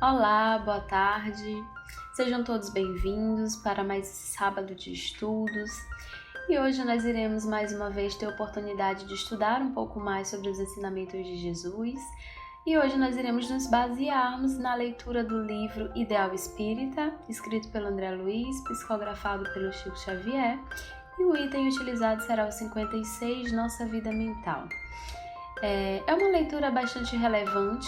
Olá, boa tarde. Sejam todos bem-vindos para mais esse sábado de estudos. E hoje nós iremos mais uma vez ter a oportunidade de estudar um pouco mais sobre os ensinamentos de Jesus. E hoje nós iremos nos basearmos na leitura do livro Ideal Espírita, escrito pelo André Luiz, psicografado pelo Chico Xavier. E o item utilizado será o 56, Nossa Vida Mental. É uma leitura bastante relevante,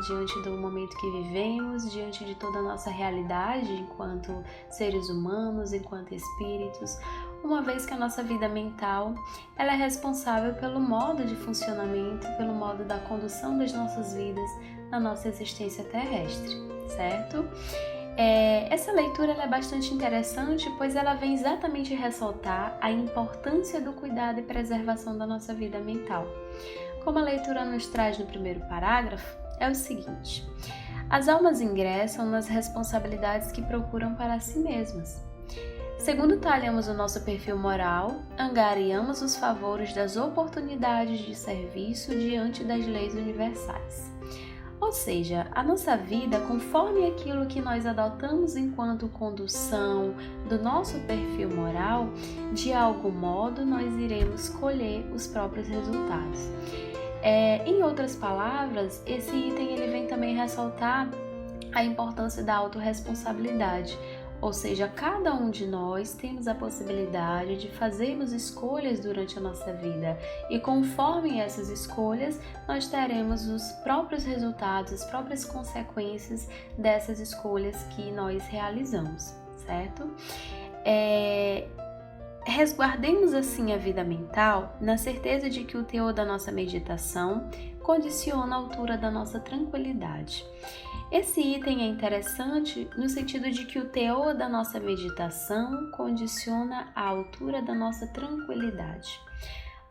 diante do momento que vivemos, diante de toda a nossa realidade enquanto seres humanos, enquanto espíritos, uma vez que a nossa vida mental ela é responsável pelo modo de funcionamento, pelo modo da condução das nossas vidas na nossa existência terrestre, certo? Essa leitura ela é bastante interessante, pois ela vem exatamente ressaltar a importância do cuidado e preservação da nossa vida mental. Como a leitura nos traz no primeiro parágrafo, é o seguinte: as almas ingressam nas responsabilidades que procuram para si mesmas. Segundo talhamos o nosso perfil moral, angariamos os favores das oportunidades de serviço diante das leis universais. Ou seja, a nossa vida, conforme aquilo que nós adotamos enquanto condução do nosso perfil moral, de algum modo nós iremos colher os próprios resultados. Em outras palavras, esse item ele vem também ressaltar a importância da autorresponsabilidade, ou seja, cada um de nós temos a possibilidade de fazermos escolhas durante a nossa vida e conforme essas escolhas nós teremos os próprios resultados, as próprias consequências dessas escolhas que nós realizamos, certo? Resguardemos assim a vida mental na certeza de que o teor da nossa meditação condiciona a altura da nossa tranquilidade. Esse item é interessante no sentido de que o teor da nossa meditação condiciona a altura da nossa tranquilidade.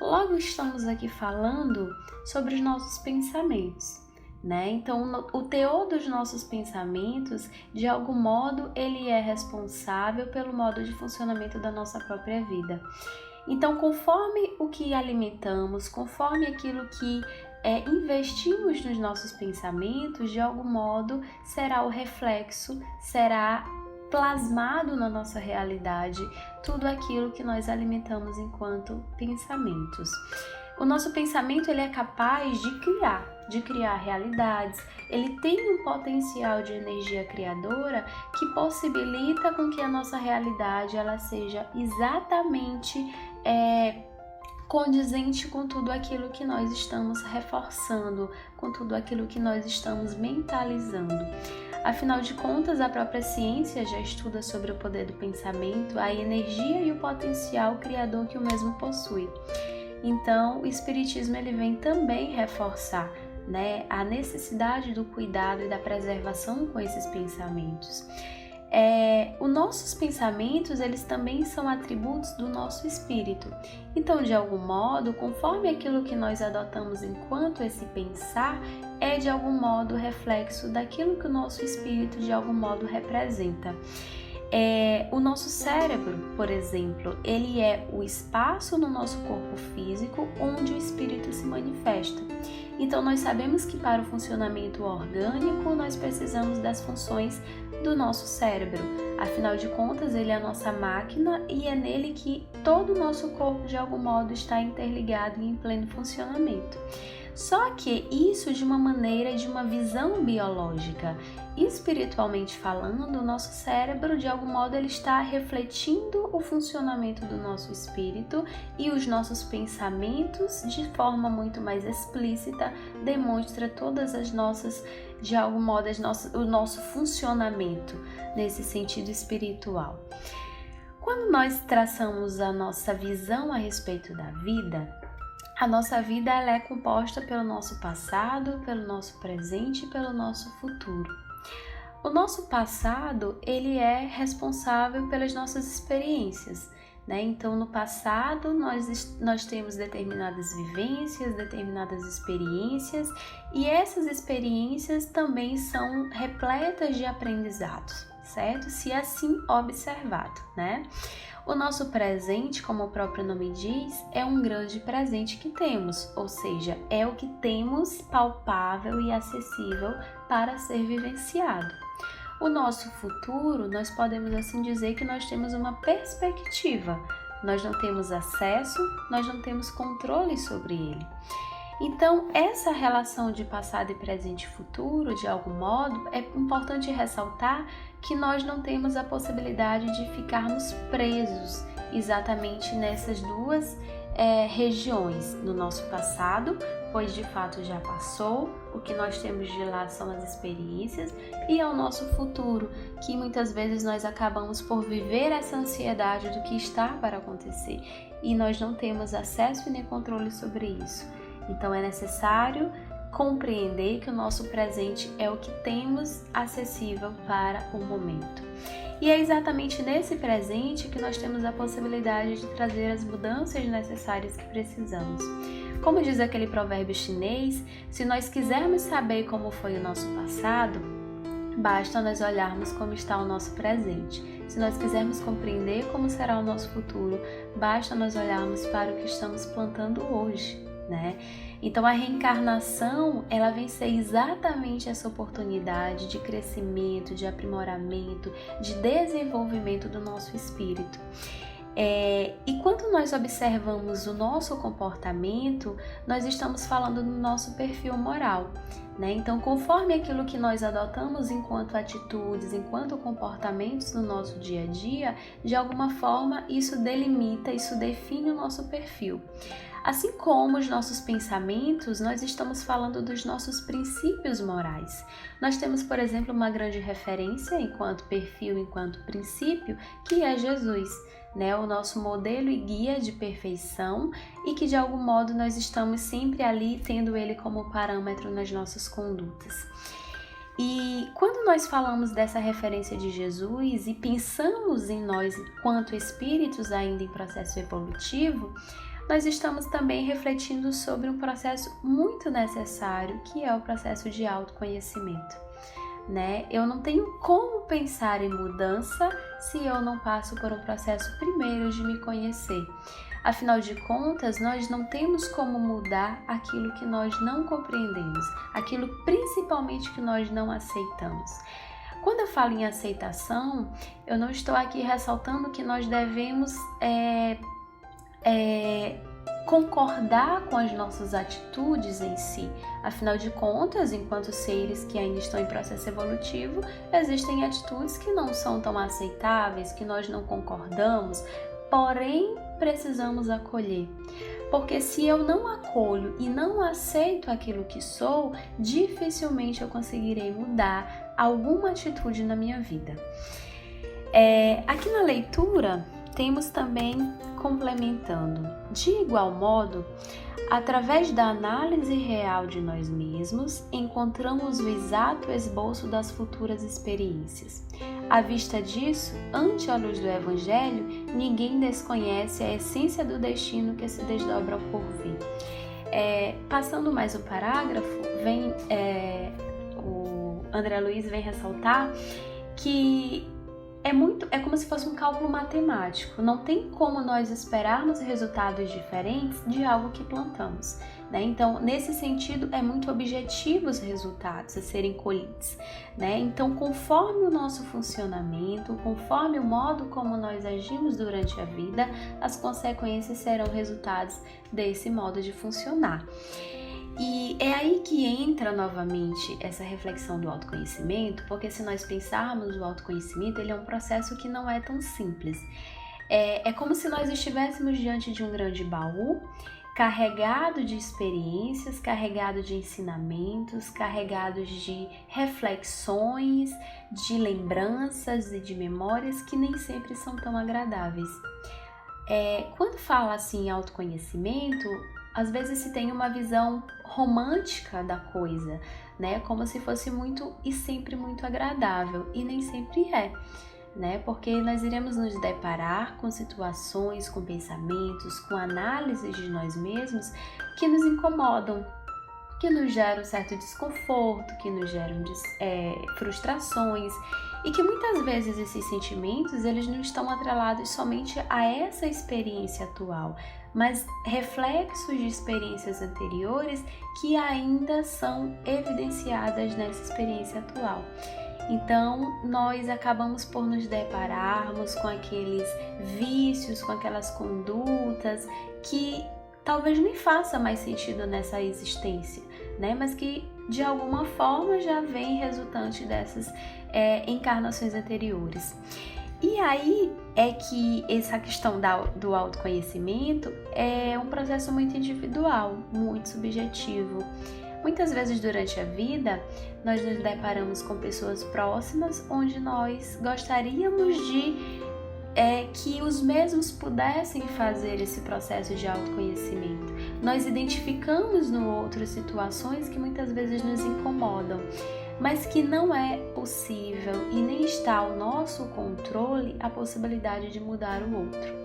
Logo estamos aqui falando sobre os nossos pensamentos. Então, o teor dos nossos pensamentos, de algum modo, ele é responsável pelo modo de funcionamento da nossa própria vida. Então, conforme o que alimentamos, conforme aquilo que investimos nos nossos pensamentos, de algum modo, será o reflexo, será plasmado na nossa realidade tudo aquilo que nós alimentamos enquanto pensamentos. O nosso pensamento ele é capaz de criar realidades, ele tem um potencial de energia criadora que possibilita com que a nossa realidade ela seja exatamente condizente com tudo aquilo que nós estamos reforçando, com tudo aquilo que nós estamos mentalizando. Afinal de contas, a própria ciência já estuda sobre o poder do pensamento, a energia e o potencial criador que o mesmo possui. Então, o Espiritismo ele vem também reforçar a necessidade do cuidado e da preservação com esses pensamentos. Os nossos pensamentos, eles também são atributos do nosso espírito. Então, de algum modo, conforme aquilo que nós adotamos enquanto esse pensar, é de algum modo reflexo daquilo que o nosso espírito de algum modo representa. O nosso cérebro, por exemplo, ele é o espaço no nosso corpo físico onde o espírito se manifesta. Então, nós sabemos que para o funcionamento orgânico, nós precisamos das funções do nosso cérebro. Afinal de contas, ele é a nossa máquina e é nele que todo o nosso corpo, de algum modo, está interligado e em pleno funcionamento. Só que isso de uma maneira, de uma visão biológica. Espiritualmente falando, o nosso cérebro, de algum modo, ele está refletindo o funcionamento do nosso espírito e os nossos pensamentos, de forma muito mais explícita, demonstra todas as nossas, de algum modo, o nosso funcionamento nesse sentido espiritual. Quando nós traçamos a nossa visão a respeito da vida, a nossa vida ela é composta pelo nosso passado, pelo nosso presente e pelo nosso futuro. O nosso passado ele é responsável pelas nossas experiências. Então, no passado, nós temos determinadas vivências, determinadas experiências, e essas experiências também são repletas de aprendizados, certo? Se assim observado, O nosso presente, como o próprio nome diz, é um grande presente que temos, ou seja, é o que temos palpável e acessível para ser vivenciado. O nosso futuro, nós podemos assim dizer que nós temos uma perspectiva. Nós não temos acesso, nós não temos controle sobre ele. Então, essa relação de passado e presente e futuro, de algum modo, é importante ressaltar que nós não temos a possibilidade de ficarmos presos exatamente nessas duas regiões no nosso passado, pois de fato já passou, o que nós temos de lá são as experiências, e ao nosso futuro, que muitas vezes nós acabamos por viver essa ansiedade do que está para acontecer, e nós não temos acesso e nem controle sobre isso. Então é necessário compreender que o nosso presente é o que temos acessível para o momento. E é exatamente nesse presente que nós temos a possibilidade de trazer as mudanças necessárias que precisamos. Como diz aquele provérbio chinês, se nós quisermos saber como foi o nosso passado, basta nós olharmos como está o nosso presente. Se nós quisermos compreender como será o nosso futuro, basta nós olharmos para o que estamos plantando hoje, né? Então a reencarnação, ela vem ser exatamente essa oportunidade de crescimento, de aprimoramento, de desenvolvimento do nosso espírito. E quando nós observamos o nosso comportamento, nós estamos falando do nosso perfil moral, né? Então, conforme aquilo que nós adotamos enquanto atitudes, enquanto comportamentos no nosso dia a dia, de alguma forma isso delimita, isso define o nosso perfil. Assim como os nossos pensamentos, nós estamos falando dos nossos princípios morais. Nós temos, por exemplo, uma grande referência enquanto perfil, enquanto princípio, que é Jesus, né? O nosso modelo e guia de perfeição, e que de algum modo nós estamos sempre ali tendo ele como parâmetro nas nossas condutas. E quando nós falamos dessa referência de Jesus e pensamos em nós enquanto espíritos ainda em processo evolutivo, nós estamos também refletindo sobre um processo muito necessário, que é o processo de autoconhecimento, né? Eu não tenho como pensar em mudança se eu não passo por um processo primeiro de me conhecer. Afinal de contas, nós não temos como mudar aquilo que nós não compreendemos, aquilo principalmente que nós não aceitamos. Quando eu falo em aceitação, eu não estou aqui ressaltando que nós devemos concordar com as nossas atitudes em si. Afinal de contas, enquanto seres que ainda estão em processo evolutivo, existem atitudes que não são tão aceitáveis, que nós não concordamos, porém precisamos acolher. Porque se eu não acolho e não aceito aquilo que sou, dificilmente eu conseguirei mudar alguma atitude na minha vida. Aqui na leitura, temos também complementando. De igual modo, através da análise real de nós mesmos, encontramos o exato esboço das futuras experiências. À vista disso, ante a luz do Evangelho, ninguém desconhece a essência do destino que se desdobra ao porvir. Passando mais o parágrafo, o André Luiz vem ressaltar que é como se fosse um cálculo matemático. Não tem como nós esperarmos resultados diferentes de algo que plantamos, né? Então, nesse sentido, é muito objetivo os resultados a serem colhidos, né? Então, conforme o nosso funcionamento, conforme o modo como nós agimos durante a vida, as consequências serão resultados desse modo de funcionar. E é aí que entra novamente essa reflexão do autoconhecimento, porque se nós pensarmos o autoconhecimento, ele é um processo que não é tão simples. É como se nós estivéssemos diante de um grande baú, carregado de experiências, carregado de ensinamentos, carregados de reflexões, de lembranças e de memórias que nem sempre são tão agradáveis. Quando fala assim em autoconhecimento, às vezes se tem uma visão romântica da coisa, né? Como se fosse muito e sempre muito agradável, e nem sempre é, né? Porque nós iremos nos deparar com situações, com pensamentos, com análises de nós mesmos que nos incomodam, que nos geram certo desconforto, que nos geram frustrações. e que muitas vezes esses sentimentos eles não estão atrelados somente a essa experiência atual, mas reflexos de experiências anteriores que ainda são evidenciadas nessa experiência atual. Então, nós acabamos por nos depararmos com aqueles vícios, com aquelas condutas que talvez nem faça mais sentido nessa existência, né? Mas que de alguma forma já vem resultante dessas encarnações anteriores. E aí é que essa questão do autoconhecimento é um processo muito individual, muito subjetivo. Muitas vezes durante a vida, nós nos deparamos com pessoas próximas onde nós gostaríamos de que os mesmos pudessem fazer esse processo de autoconhecimento. Nós identificamos no outro situações que muitas vezes nos incomodam, mas que não é possível e nem está ao nosso controle a possibilidade de mudar o outro.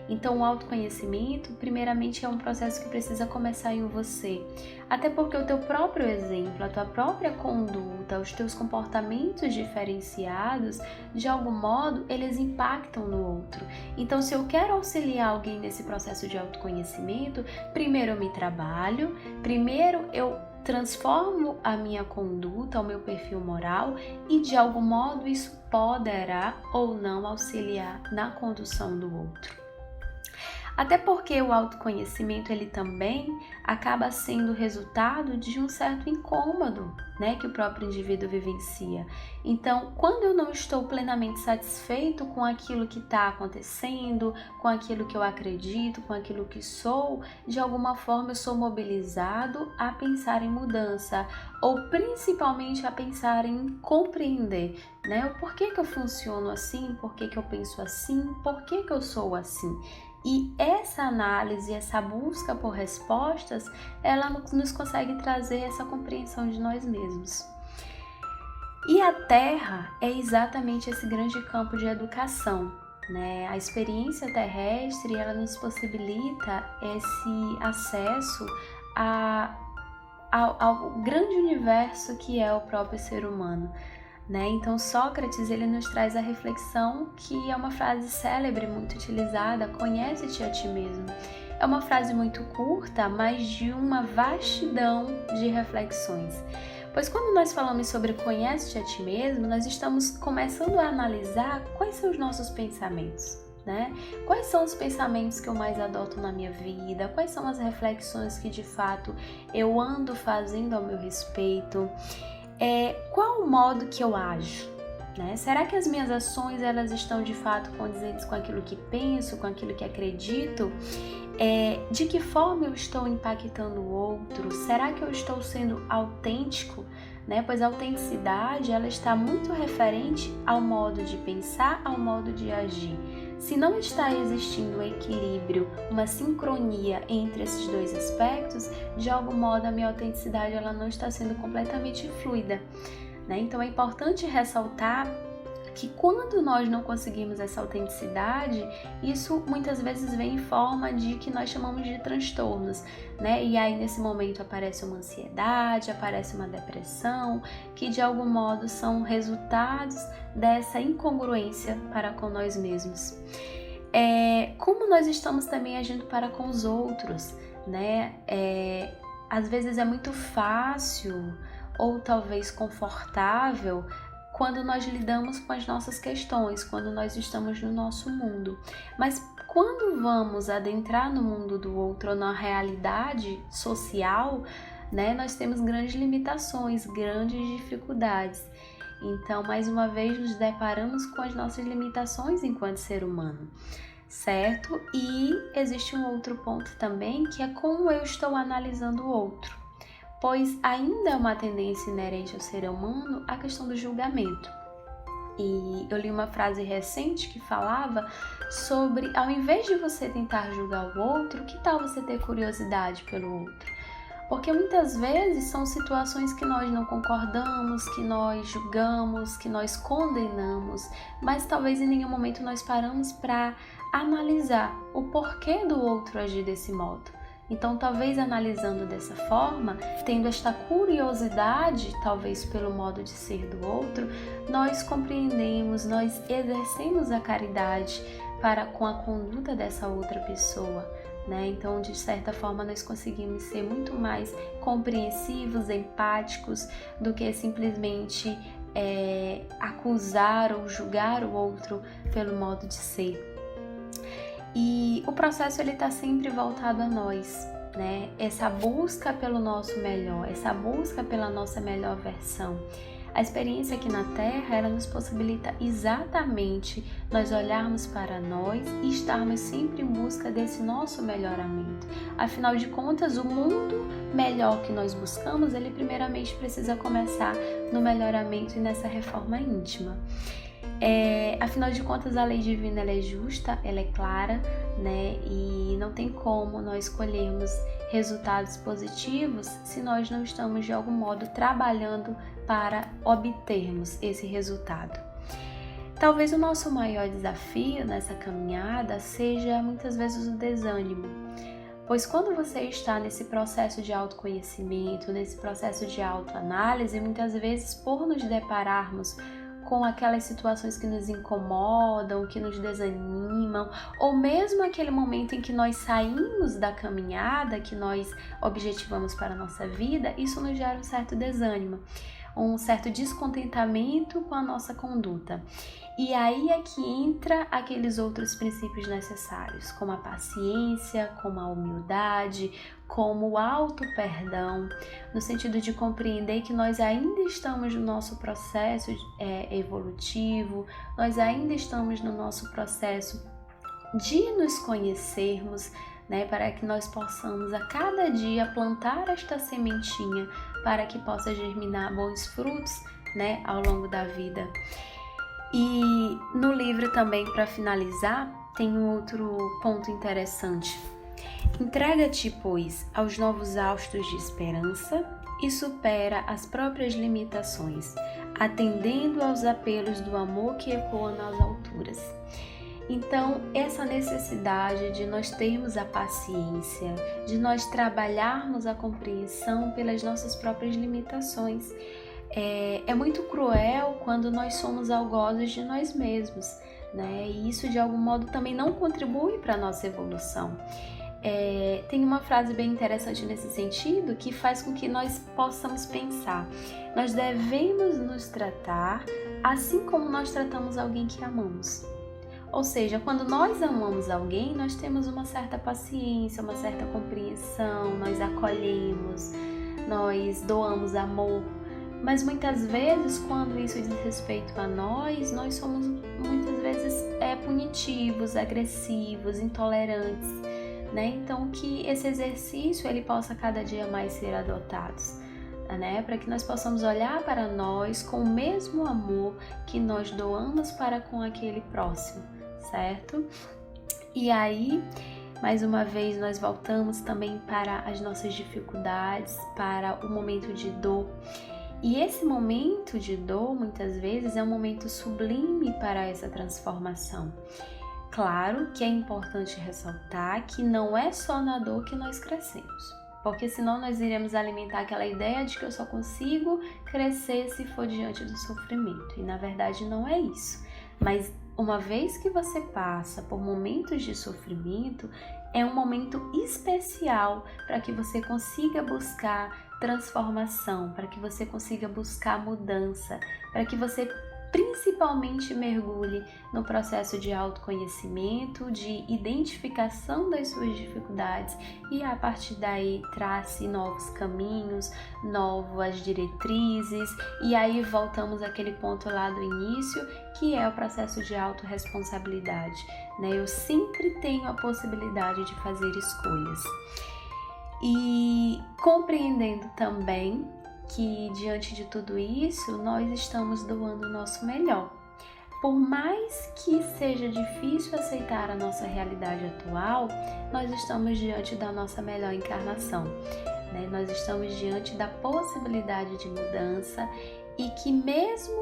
Então, o autoconhecimento, primeiramente, é um processo que precisa começar em você. Até porque o teu próprio exemplo, a tua própria conduta, os teus comportamentos diferenciados, de algum modo, eles impactam no outro. Então, se eu quero auxiliar alguém nesse processo de autoconhecimento, primeiro eu me trabalho, primeiro eu transformo a minha conduta, o meu perfil moral e, de algum modo, isso poderá ou não auxiliar na condução do outro. Até porque o autoconhecimento ele também acaba sendo resultado de um certo incômodo, né, que o próprio indivíduo vivencia. Então, quando eu não estou plenamente satisfeito com aquilo que está acontecendo, com aquilo que eu acredito, com aquilo que sou, de alguma forma eu sou mobilizado a pensar em mudança, ou principalmente a pensar em compreender, né, o porquê que eu funciono assim, porquê que eu penso assim, porquê que eu sou assim. E essa análise, essa busca por respostas, ela nos consegue trazer essa compreensão de nós mesmos. E a Terra é exatamente esse grande campo de educação, né? A experiência terrestre, ela nos possibilita esse acesso ao grande universo que é o próprio ser humano. Né? Então Sócrates ele nos traz a reflexão que é uma frase célebre, muito utilizada: conhece-te a ti mesmo. É uma frase muito curta, mas de uma vastidão de reflexões. Pois quando nós falamos sobre conhece-te a ti mesmo, nós estamos começando a analisar quais são os nossos pensamentos. Né? Quais são os pensamentos que eu mais adoto na minha vida? Quais são as reflexões que de fato eu ando fazendo ao meu respeito? Qual o modo que eu ajo? Né? Será que as minhas ações elas estão de fato condizentes com aquilo que penso, com aquilo que acredito? De que forma eu estou impactando o outro? Será que eu estou sendo autêntico? Né? Pois a autenticidade ela está muito referente ao modo de pensar, ao modo de agir. Se não está existindo um equilíbrio, uma sincronia entre esses dois aspectos, de algum modo a minha autenticidade ela não está sendo completamente fluida, né? Então é importante ressaltar que quando nós não conseguimos essa autenticidade, isso muitas vezes vem em forma de que nós chamamos de transtornos, né? E aí nesse momento aparece uma ansiedade, aparece uma depressão, que de algum modo são resultados dessa incongruência para com nós mesmos. Como nós estamos também agindo para com os outros, né? Às vezes é muito fácil ou talvez confortável quando nós lidamos com as nossas questões, quando nós estamos no nosso mundo. Mas quando vamos adentrar no mundo do outro ou na realidade social, né, nós temos grandes limitações, grandes dificuldades. Então, mais uma vez, nos deparamos com as nossas limitações enquanto ser humano, certo? E existe um outro ponto também, que é como eu estou analisando o outro. Pois ainda é uma tendência inerente ao ser humano a questão do julgamento. E eu li uma frase recente que falava sobre, ao invés de você tentar julgar o outro, que tal você ter curiosidade pelo outro? Porque muitas vezes são situações que nós não concordamos, que nós julgamos, que nós condenamos, mas talvez em nenhum momento nós paramos para analisar o porquê do outro agir desse modo. Então, talvez analisando dessa forma, tendo esta curiosidade, talvez pelo modo de ser do outro, nós compreendemos, nós exercemos a caridade para com a conduta dessa outra pessoa, né? Então, de certa forma, nós conseguimos ser muito mais compreensivos, empáticos, do que simplesmente acusar ou julgar o outro pelo modo de ser. E o processo ele está sempre voltado a nós, né? Essa busca pelo nosso melhor, essa busca pela nossa melhor versão. A experiência aqui na Terra, ela nos possibilita exatamente nós olharmos para nós e estarmos sempre em busca desse nosso melhoramento. Afinal de contas, o mundo melhor que nós buscamos, ele primeiramente precisa começar no melhoramento e nessa reforma íntima. Afinal de contas, a lei divina ela é justa, ela é clara, né? E não tem como nós escolhermos resultados positivos se nós não estamos de algum modo trabalhando para obtermos esse resultado. Talvez o nosso maior desafio nessa caminhada seja muitas vezes o desânimo, pois quando você está nesse processo de autoconhecimento, nesse processo de autoanálise, muitas vezes por nos depararmos com aquelas situações que nos incomodam, que nos desanimam, ou mesmo aquele momento em que nós saímos da caminhada que nós objetivamos para a nossa vida, isso nos gera um certo desânimo, um certo descontentamento com a nossa conduta. E aí é que entra aqueles outros princípios necessários, como a paciência, como a humildade, como o auto-perdão, no sentido de compreender que nós ainda estamos no nosso processo evolutivo, nós ainda estamos no nosso processo de nos conhecermos, né, para que nós possamos a cada dia plantar esta sementinha para que possa germinar bons frutos, né, ao longo da vida. E no livro também, para finalizar, tem um outro ponto interessante. Entrega-te, pois, aos novos haustos de esperança e supera as próprias limitações, atendendo aos apelos do amor que ecoa nas alturas. Então, essa necessidade de nós termos a paciência, de nós trabalharmos a compreensão pelas nossas próprias limitações, é muito cruel quando nós somos algozes de nós mesmos, né? E isso, de algum modo, também não contribui para a nossa evolução. Tem uma frase bem interessante nesse sentido que faz com que nós possamos pensar: nós devemos nos tratar assim como nós tratamos alguém que amamos. Ou seja, quando nós amamos alguém, nós temos uma certa paciência, uma certa compreensão, nós acolhemos, nós doamos amor. Mas muitas vezes, quando isso diz respeito a nós somos muitas vezes punitivos, agressivos, intolerantes, né? Então, que esse exercício ele possa cada dia mais ser adotado, né? Para que nós possamos olhar para nós com o mesmo amor que nós doamos para com aquele próximo, certo? E aí, mais uma vez, nós voltamos também para as nossas dificuldades, para o momento de dor. E esse momento de dor, muitas vezes, é um momento sublime para essa transformação. Claro que é importante ressaltar que não é só na dor que nós crescemos, porque senão nós iremos alimentar aquela ideia de que eu só consigo crescer se for diante do sofrimento. E na verdade não é isso. Mas uma vez que você passa por momentos de sofrimento, é um momento especial para que você consiga buscar transformação, para que você consiga buscar mudança, para que você principalmente mergulhe no processo de autoconhecimento, de identificação das suas dificuldades e a partir daí trace novos caminhos, novas diretrizes, e aí voltamos àquele ponto lá do início, que é o processo de autorresponsabilidade, né? Eu sempre tenho a possibilidade de fazer escolhas. E compreendendo também que diante de tudo isso, nós estamos doando o nosso melhor. Por mais que seja difícil aceitar a nossa realidade atual, nós estamos diante da nossa melhor encarnação, né? Nós estamos diante da possibilidade de mudança e que mesmo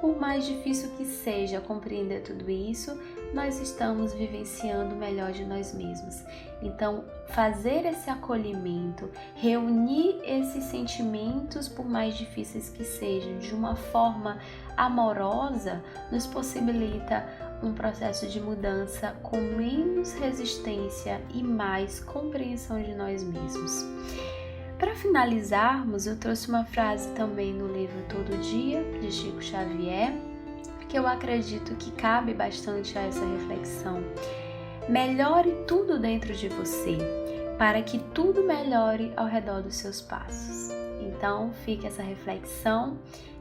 por mais difícil que seja compreender tudo isso, nós estamos vivenciando o melhor de nós mesmos. Então, fazer esse acolhimento, reunir esses sentimentos, por mais difíceis que sejam, de uma forma amorosa, nos possibilita um processo de mudança com menos resistência e mais compreensão de nós mesmos. Para finalizarmos, eu trouxe uma frase também no livro Todo Dia, de Chico Xavier, que eu acredito que cabe bastante a essa reflexão. Melhore tudo dentro de você, para que tudo melhore ao redor dos seus passos. Então, fica essa reflexão,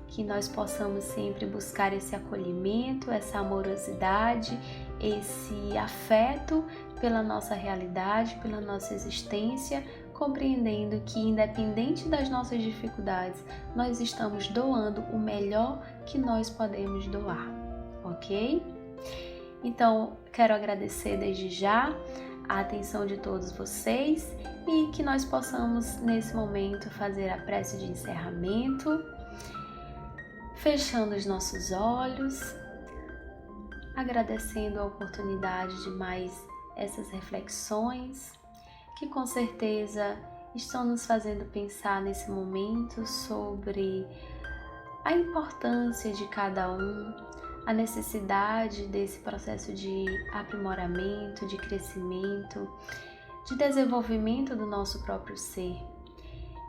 que nós possamos sempre buscar esse acolhimento, essa amorosidade, esse afeto pela nossa realidade, pela nossa existência, compreendendo que, independente das nossas dificuldades, nós estamos doando o melhor que nós podemos doar, ok? Então, quero agradecer desde já a atenção de todos vocês e que nós possamos, nesse momento, fazer a prece de encerramento, fechando os nossos olhos, agradecendo a oportunidade de mais essas reflexões, que com certeza estão nos fazendo pensar nesse momento sobre a importância de cada um, a necessidade desse processo de aprimoramento, de crescimento, de desenvolvimento do nosso próprio ser.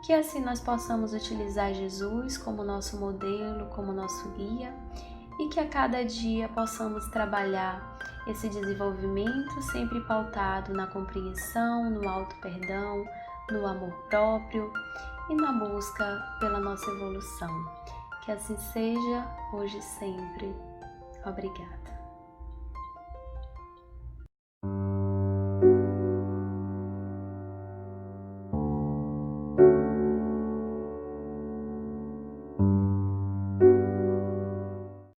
Que assim nós possamos utilizar Jesus como nosso modelo, como nosso guia, e que a cada dia possamos trabalhar esse desenvolvimento sempre pautado na compreensão, no auto-perdão, no amor próprio e na busca pela nossa evolução. Que assim seja, hoje e sempre. Obrigada.